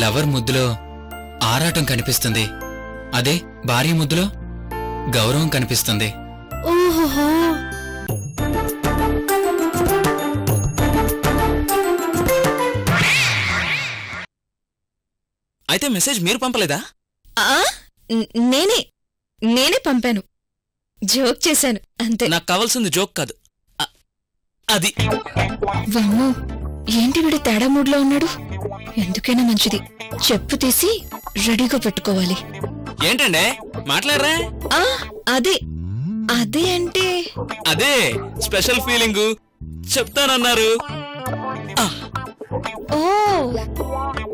Lover ముద్దులో ఆరాటం కనిపిస్తుంది, అదే భార్య ముద్దులో గౌరవం కనిపిస్తుంది. ఓహో, అయితే మెసేజ్ మీరు పంపలేదా? నేనే పంపాను. జోక్ చేశాను అంతే. నాకు కావాల్సింది జోక్ కాదు, అది. వామ్మో, ఏంటి వీడు తేడా మూడ్లో ఉన్నాడు? ఎందుకైనా మంచిది చెప్పు తీసి రెడీగా పెట్టుకోవాలి. ఏంటండే మాట్లాడరా? అదే అదే అంటే అదే స్పెషల్ ఫీలింగు చెప్తానన్నారు. ఓ,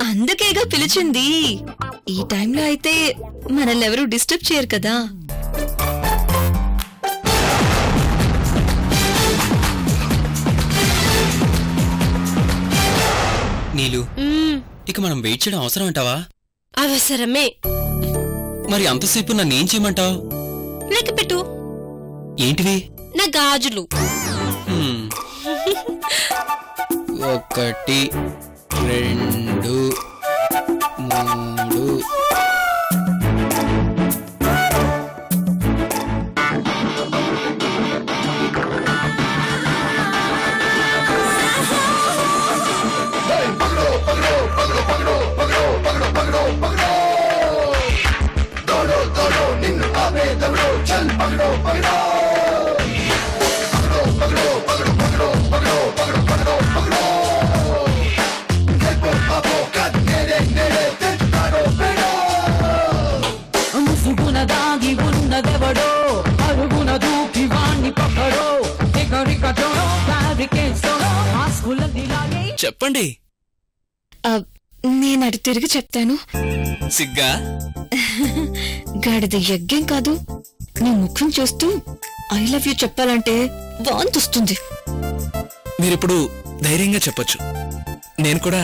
అందుకేగా పిలిచింది. ఈ టైంలో అయితే మనల్నెవరూ డిస్టర్బ్ చేయరు కదా. నీలు, ఇక మనం వెయిట్ చేయడం అవసరం అంటావా? అవసరమే. మరి అంతసేపు నన్నేం చేయమంటావు? లెక్క పెట్టు. ఏంటివి? నా గాజులు. 1 2 3. చెప్పండి. నేను అటు తిరిగి చెప్తాను. సిగ్గా? గాడిద యజ్ఞం కాదు. నీ ముఖం చూస్తూ ఐ లవ్ యూ చెప్పాలంటే వాంతొస్తుంది. మీరిప్పుడు ధైర్యంగా చెప్పొచ్చు. నేను కూడా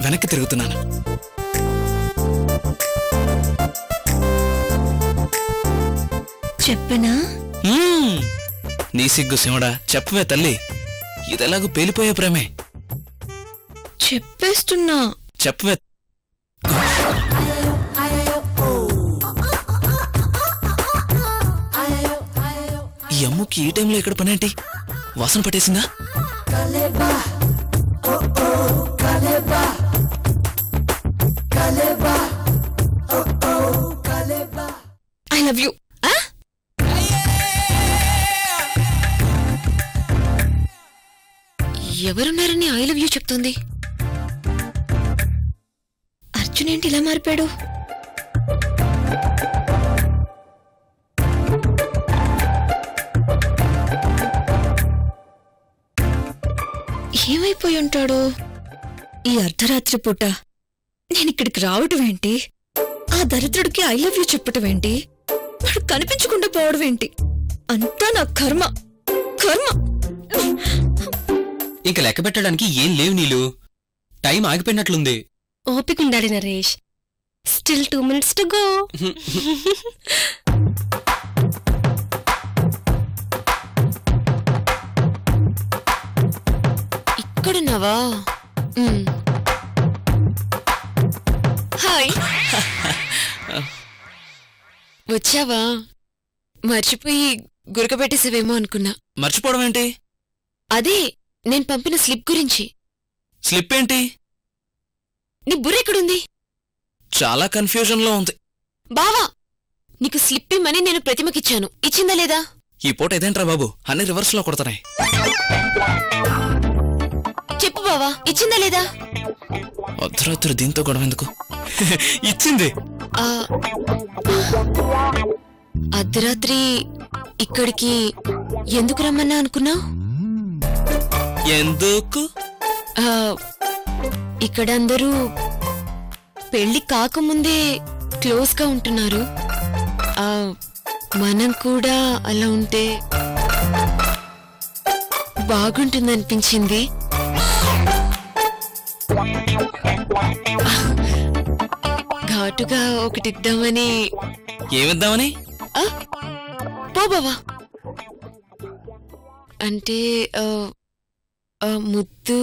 వెనక్కి తిరుగుతున్నాను. చెప్పనా? నీ సిగ్గు శివుడా, చెప్పవే తల్లి. ఇదెలాగూ పేలిపోయే ప్రేమే. చెప్పేస్తున్నా. చెప్పవే. ఈ అమ్ముకి ఈ టైంలో ఎక్కడ పనేంటి? వాసన పట్టేసిందా? I love you. ఎవరున్నారని ఐ లవ్ యూ చెప్తుంది? అర్జున్ ఏంటి ఇలా మారిపోయాడు? ఏమైపోయి ఉంటాడు? ఈ అర్ధరాత్రి పూట నేనిక్కడికి రావటం ఏంటి? ఆ దరిద్రుడికి ఐ లవ్ యూ చెప్పటం ఏంటి? వాడు కనిపించకుండా పోవడం ఏంటి? అంతా నా కర్మ కర్మ. ఇంక లెక్క పెట్టడానికి ఏం లేవు నీలు. టైం ఆగిపోయినట్లుంది. ఓపికండాలి Naresh. Still 2 minutes to go. ఇక్కడున్నావా? హాయ్. వచ్చావా? మర్చిపోయి గురకబెట్టేసేవేమో అనుకున్నా. మర్చిపోవడం ఏంటి? అదే నేను పంపిన స్లిప్ గురించి. స్లిప్ ఏంటి? నీ బుర్ర ఎక్కడుంది? చాలా కన్ఫ్యూజన్ లో ఉంది. బావా, నీకు స్లిప్ ఇమ్మని నేను ప్రతిమకిచ్చాను. ఇచ్చిందా లేదా? ఈ పూట ఏదేంట్రా బాబు, అన్ని రివర్స్ లో కొడతాయి. చెప్పు బావా, ఇచ్చిందా లేదా? అర్ధరాత్రి దీంతో గొడవెందుకు? ఇచ్చింది. అర్ధరాత్రి ఇక్కడికి ఎందుకు రమ్మన్నా అనుకున్నావు? ఎందుకు? ఇక్కడ అందరూ పెళ్లి కాకముందే క్లోజ్ గా ఉంటున్నారు. మనం కూడా అలా ఉంటే బాగుంటుందనిపించింది. ఘాటుగా ఒకటిద్దామని. ఏమిద్దామని? పో బావా. అంటే ముద్దు.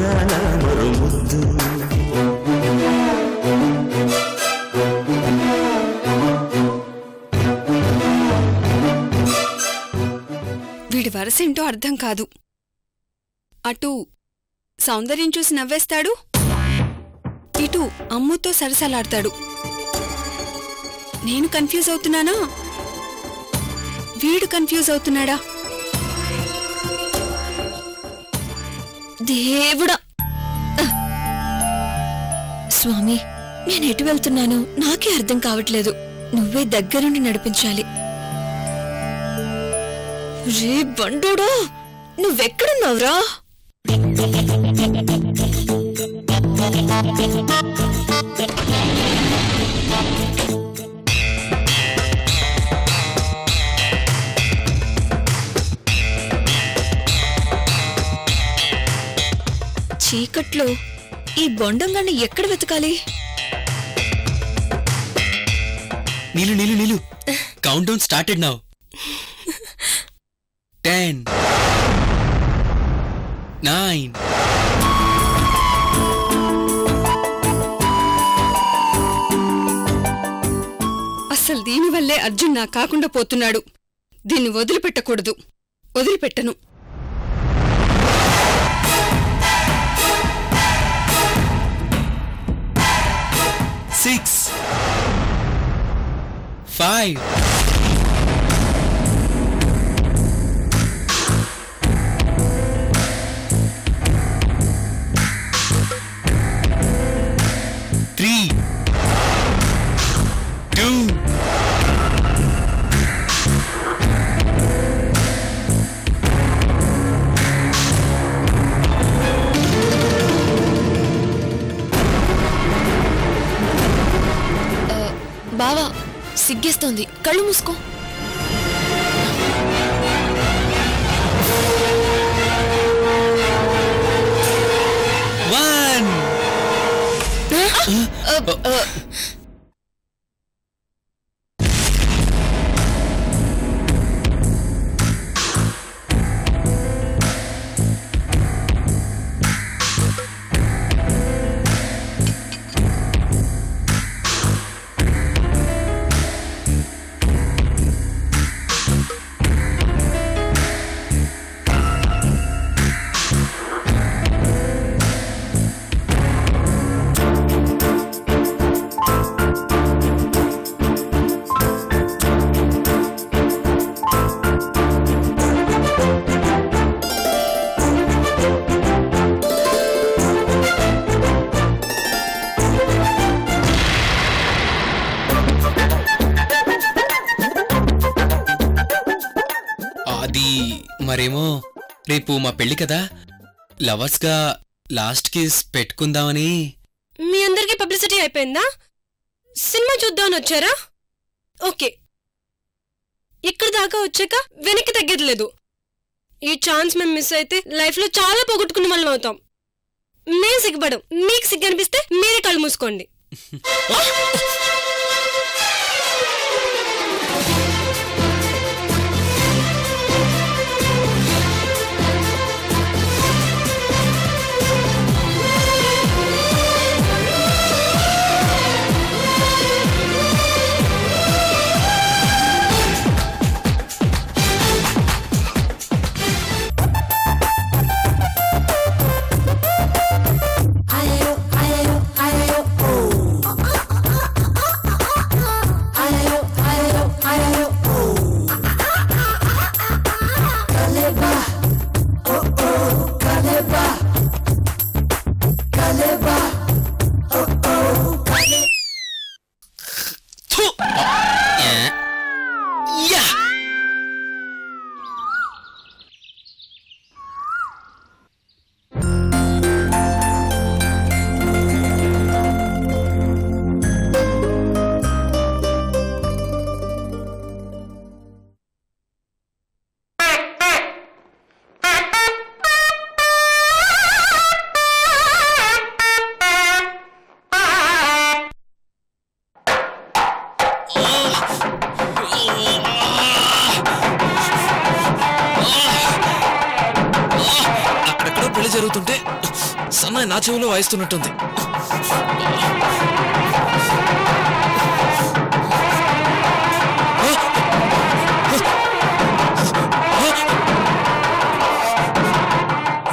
అందాల మరుముద్దు వీడి వరసేంటో అర్థం కాదు. అటు సౌందర్యం చూసి నవ్వేస్తాడు, ఇటు అమ్ముతో సరసలాడతాడు. నేను కన్ఫ్యూజ్ అవుతున్నానా, వీడు కన్ఫ్యూజ్ అవుతున్నాడా? దేవుడా! స్వామి, నేను ఎటు వెళ్తున్నానో నాకే అర్థం కావట్లేదు. నువ్వే దగ్గరుండి నడిపించాలి. రే బండోడా, నువ్వెక్కడున్నావురా? చీకట్లో ఈ బొండంగాన్ని ఎక్కడ వెతకాలి? నీలు కౌంట్ డౌన్ స్టార్టెడ్ నౌ. 10 9 అసలు దీనివల్లే అర్జున్ నా కాకుండా పోతున్నాడు. దీన్ని వదిలిపెట్టకూడదు. వదిలిపెట్టను. 6 5 3 2 బావా, సిగ్గేస్తోంది, కళ్ళు మూసుకో. మరేమో రేపు మా పెళ్లి కదా, లవర్స్ గా లాస్ట్ కిస్ పెట్టుకుందామని. మీ అందరికీ పబ్లిసిటీ అయిపోయిందా? సినిమా చూద్దామని వచ్చారా? ఓకే, ఇక్కడ దాకా వచ్చాక వెనక్కి తగ్గట్లేదు. ఈ ఛాన్స్ మేము మిస్ అయితే లైఫ్ లో చాలా పోగొట్టుకున్న వాళ్ళం అవుతాం. మేము సిగ్గుపడం, మీకు సిగ్గు అనిపిస్తే మీరే కళ్ళు మూసుకోండి. సన్నాయి నా చెవిలో వాయిస్తున్నట్టుంది.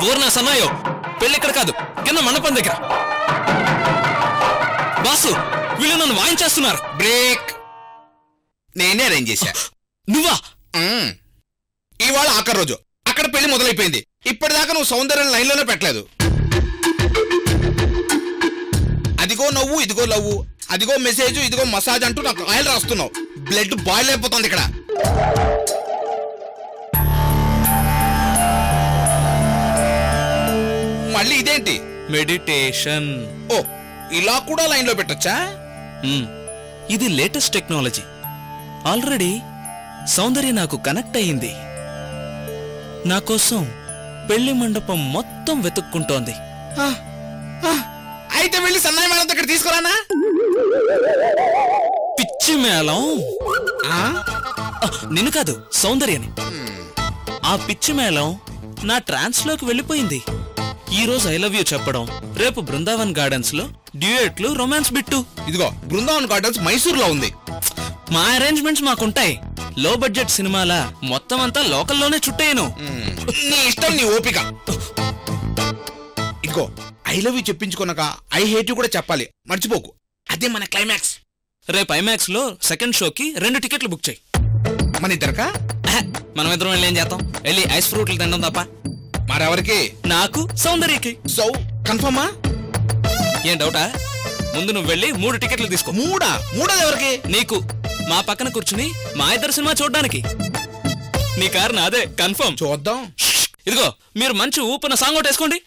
ఓర్నా సన్నాయో, పెళ్ళిక్కడ కాదు, కింద మండపం దగ్గర. బాసు, వీళ్ళు నన్ను వాయించేస్తున్నారు. బ్రేక్. నేనే అరేంజ్ చేశా. నువ్వా? ఇవాళ ఆఖరి రోజు, అక్కడ పెళ్లి మొదలైపోయింది. ఇప్పటిదాకా నువ్వు సౌందర్యం లైన్లోనే పెట్టలేదు. అదిగో నవ్వు, ఇదిగో లవ్వు, అదిగో మెసేజ్, ఇదిగో మసాజ్ అంటూ నాకు ఆయిల్ రాస్తున్నావు. బ్లడ్ బాయిల్ అయిపోతుంది ఇక్కడ. మళ్ళీ ఇదేంటి? మెడిటేషన్. ఓ, ఇలా కూడా లైన్లో పెట్టొచ్చా? ఇది లేటెస్ట్ టెక్నాలజీ. ఆల్రెడీ సౌందర్య నాకు కనెక్ట్ అయ్యింది. నా కోసం పెళ్లి మండపం మొత్తం వెతుక్కుంటోంది. అయితే వెళ్ళి సన్నాయి మేళం దగ్గర తీసుకురానా? పిచ్చి మేళం. నిన్ను కాదు, సౌందర్యని. ఆ పిచ్చి మేళం నా ట్రాన్స్ లోకి వెళ్ళిపోయింది. ఈ రోజు ఐ లవ్ యూ చెప్పడం, రేపు బృందావన్ గార్డెన్స్ లో డ్యూయెట్లు, రొమాన్స్ బిట్టు. ఇదిగో బృందావన్ గార్డెన్స్ మైసూర్లో ఉంది. మా అరేంజ్మెంట్స్ మాకుంటాయి. లో బడ్జెట్ సినిమాల మొత్తం అంతా లోకల్లోనే చుట్టేయను. నీ ఇష్టం, నీ ఓపిక. ఇదిగో ఐ లవ్ యూ చెప్పించుకున్నాక ఐ హేట్ యూ కూడా చెప్పాలి, మర్చిపోకు. అదే మన క్లైమాక్స్. రేపు ఐమాక్స్ లో సెకండ్ షోకి 2 టికెట్లు బుక్ చేయి. మన ఇద్దరకా? మనం ఇద్దరం వెళ్ళి ఏం చేద్దాం? వెళ్ళి ఐస్ ఫ్రూట్లు తినడం తప్ప. మరెవరికి? నాకు, సౌందర్యకి. సో కన్ఫర్మా? ఏం డౌటా? ముందు నువ్వు వెళ్ళి 3 టికెట్లు తీసుకో. మూడోది ఎవరికి? నీకు. మా పక్కన కూర్చుని మా ఇద్దరు సినిమా చూడడానికి. నీ కారు నాదే, కన్ఫర్మ్. చూద్దాం. ఇదిగో మీరు మంచి ఊపిన సాంగ్ ఒకటి వేసుకోండి.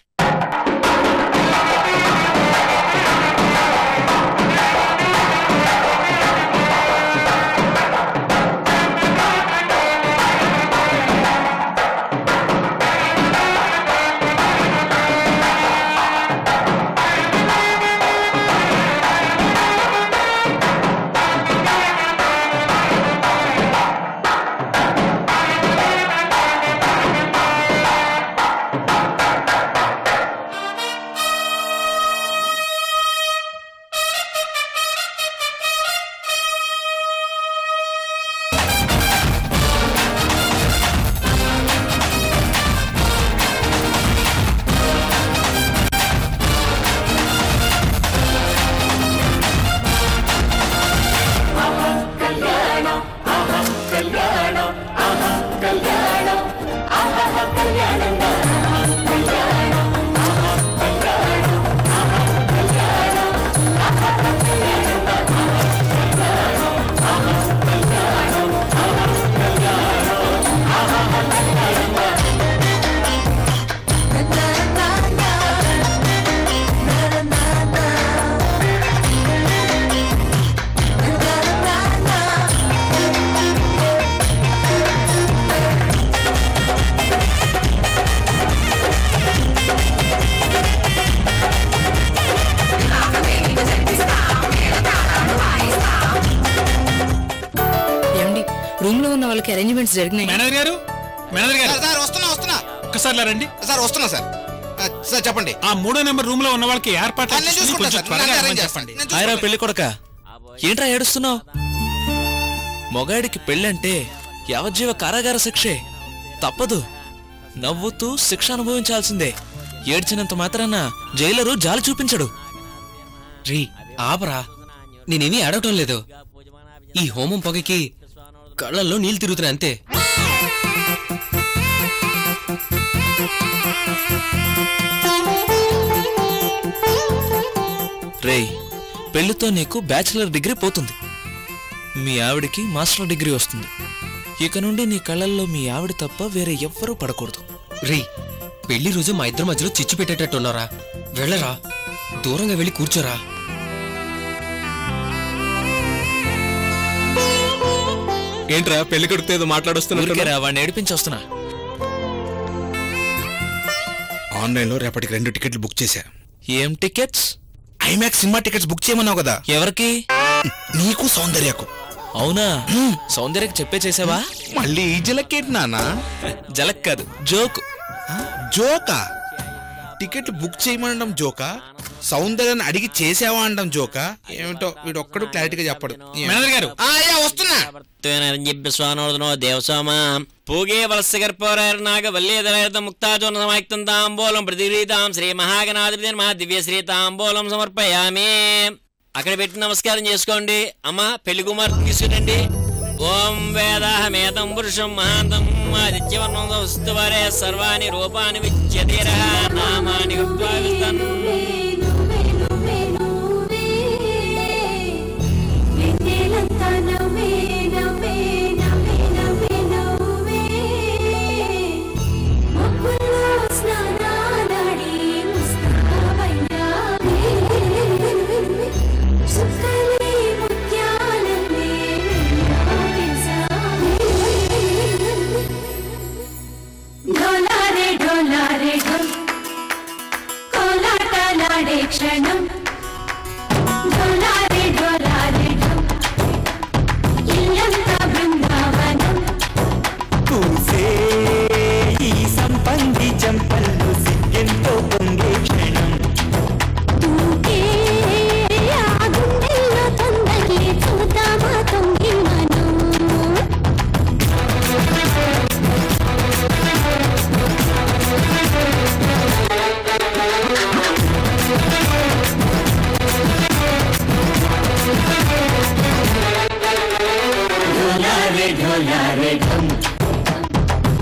రూమ్ లో ఉన్న వాళ్ళకి అరేంజ్మెంట్స్ జరిగినాయి. మేనేజర్ గారు, సార్ వస్తున్నా. ఒక్కసారి రండి. సార్ వస్తున్నా సార్. సార్ చెప్పండి. ఆ 3వ నెంబర్ రూమ్ లో ఉన్న వాళ్ళకి ఏర్పాట్లు చెప్పండి. ఆయరా పెళ్లి కొడక, ఏంట్రా ఏడుస్తున్నావు? మొగాడికి పెళ్ళంటే యావజ్జీవ కారాగార శిక్షే, తప్పదు. నవ్వుతూ శిక్ష అనుభవించాల్సిందే. ఏడ్చినంత మాత్రాన జైలరు జాలి చూపించడు. రీ ఆపరా, నేనేమీ అడగటం లేదు. ఈ హోమం పొగకి కళ్ళల్లో నీళ్ళు తిరుగుతున్నాయి అంతే. రేయ్, పెళ్లితో నీకు బ్యాచిలర్ డిగ్రీ పోతుంది, మీ ఆవిడికి మాస్టర్ డిగ్రీ వస్తుంది. ఇక నుండి నీ కళ్ళల్లో మీ ఆవిడ తప్ప వేరే ఎవ్వరూ పడకూడదు. రీ, పెళ్లి రోజు మా ఇద్దరి మధ్యలో చిచ్చు పెట్టేటట్టున్నారా? వెళ్ళరా, దూరంగా వెళ్ళి కూర్చోరా. ఏంట్రా పెళ్లి కొడుకుతో ఏదో మాట్లాడొస్తున్నా? వాడిని ఏడిపించి వస్తున్నా. ఆన్లైన్లో రేపటికి 2 టికెట్లు బుక్ చేశా. ఏం టికెట్స్? ఐమాక్స్ సినిమా టికెట్స్ బుక్ చేయమన్నావు కదా. ఎవరికి? నీకు, సౌందర్యకు. అవునా? సౌందర్యకి చెప్పే చేసావా? మళ్ళీ ఈ జలకేంటి నానా? జలక్ కాదు, జోక్. జోకా? టికెట్ బుక్ చేయమనడం జోకా, సౌందర్యాన్ని అడిగి చేసావా అనడం జోకా, ఏమిటో వీడు ఒక్కడు క్లారిటీగా చెప్పడు. మేనేజర్ గారు వస్తున్నా. దేవసోమ పూగే వలసగర్పౌరనాగ వల్లేదరయత ముక్తాచోన సమాయుక్తం తాంబూలం ప్రతిగృహీతాం శ్రీ మహాగణాధిపతి మహా దివ్య శ్రీ తాంబూలం సమర్పయామి. అక్కడ పెట్టి నమస్కారం చేసుకోండి. అమ్మ పెళ్లి కుమార్తె తీసుకురండి. ఓం వేదాహమేతం పురుషం మహాంతం ఆదిత్యవర్ణం వస్తువరే సర్వాణి రూపాని విచ్యతేరః నామాని ఉపవిస్తన్. క్షణం డోలారే డోలారే ఇల్లంతా బృందావనం కూసే ఈ సంపంగి చంపల్లో సిగ్గెంతో పొంగే క్షణం తూకే ఆ గుండెల్లో తొందరలే చూద్దామా తొంగి మనం ढोलारे ढम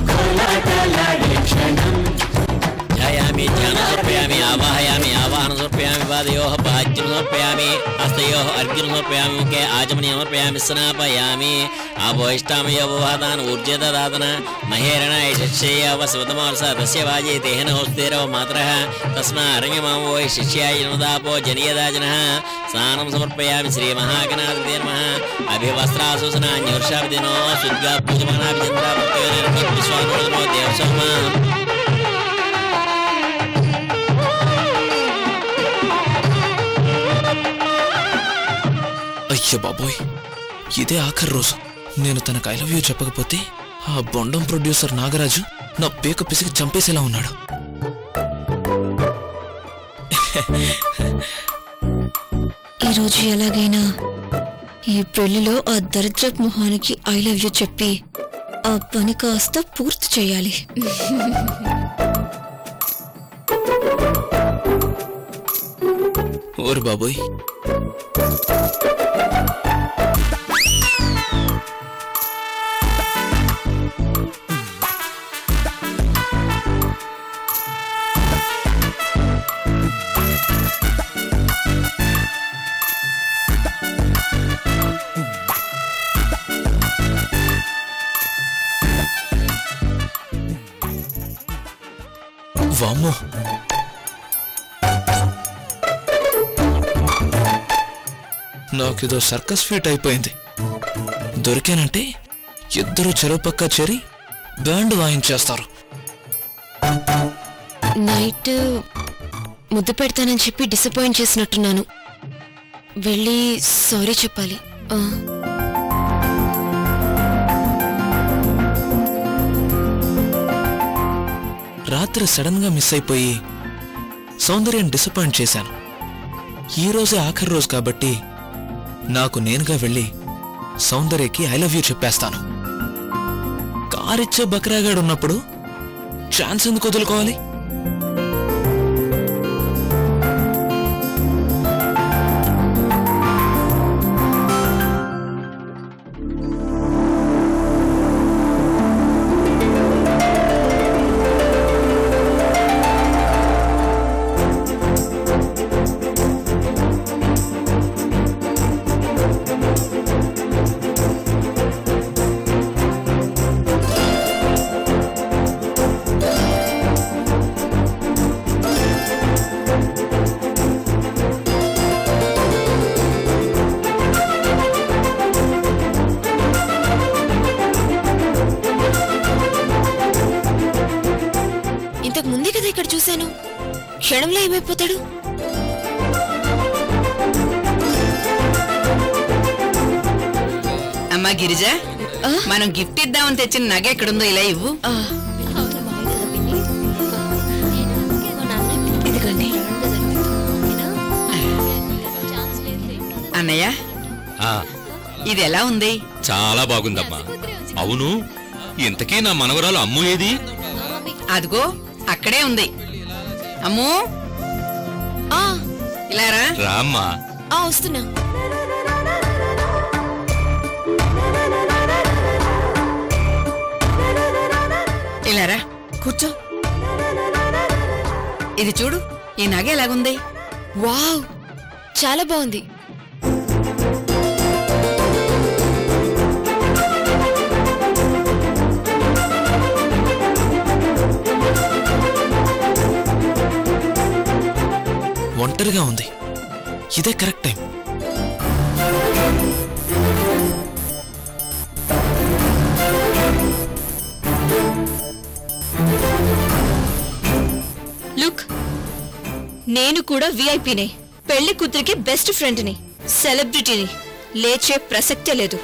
कोलाटालाडे क्षणं ध्यायामि ध्यानं समर्पयामि आवाहयामि आवाहनं समर्पयामि पादयोः पाद्यं समर्पयामि हस्तयोः अर्घ्यं समर्पयामि मुखे आचमनीयं समर्पयामि स्नापयामि आभोष्टामयोवादान ऊर्जेददातन महेरणा यशस्यैव वसवतमवर्ष तस्य वाजे तेहन होस्तेरव मातरः तस्मा अरण्यमां वो शिष्याय नोदापो जनियदाजनः स्नानं समर्पयामि श्री महागणाधिपते नमः अभिवस्त्रासुसनान्योर्षाभिदिनो शुद्धा पूजमानाभिचन्द्रापत्योनिर्मित विश्वानोदनो देवसोमा. అయ్య బాబోయ్, ఇదే ఆఖరి రోజు. నేను తనకు ఐ లవ్ యూ చెప్పకపోతే ఆ బొండం ప్రొడ్యూసర్ నాగరాజు నా పేక పిసికి చంపేసేలా ఉన్నాడు. ఈరోజు ఎలాగైనా ఈ పెళ్లిలో ఆ దరిద్రపు మొహానికి ఐ లవ్ యూ చెప్పి ఆ పని కాస్త పూర్తి చేయాలి. ఓరు బాబోయ్, వామ్మో, నాకిదో సర్కస్ ఫీట్ అయిపోయింది. దొరికానంటే ఇద్దరు చెరువు పక్క చేరి బ్యాండ్ వాయించేస్తారు. నైట్ ముద్దు పెడతానని చెప్పి డిసప్పాయింట్ చేసినట్టున్నాను. వెళ్ళి సారీ చెప్పాలి. రాత్రి సడన్ గా మిస్ అయిపోయి సౌందర్యం డిసప్పాయింట్ చేశాను. ఈ రోజే ఆఖరి రోజు కాబట్టి నాకు నేనుగా వెళ్ళి సౌందర్యకి ఐ లవ్ యూ చెప్పేస్తాను. కారిచ్చే బక్రాగాడు ఉన్నప్పుడు ఛాన్స్ ఎందుకు వదులుకోవాలి? ఇంతకు ముందే కదా ఇక్కడ చూశాను. క్షణంలో ఏమైపోతాడు? అమ్మా గిరిజ, మనం గిఫ్ట్ ఇద్దామని తెచ్చిన నగ ఎక్కడుందో ఇలా ఇవ్వు. అన్నయ్య ఇది ఎలా ఉంది? చాలా బాగుందమ్మా. అవును, ఇంతకీ నా మనవరాలు అమ్ము ఏది? అదిగో అక్కడే ఉంది. అమ్మూ ఇలారా. రామ్మా. వస్తున్నా. ఇలారా కూర్చో. ఇది చూడు, ఈ నగ ఎలాగుంది? వావ్, చాలా బాగుంది. ఒంటరిగా ఉంది. ఇదే కరెక్ట్ టైం. లుక్, నేను కూడా విఐపీనే. పెళ్లి కూతురికి బెస్ట్ ఫ్రెండ్ని, సెలబ్రిటీని. లేచే ప్రసక్తే లేదు.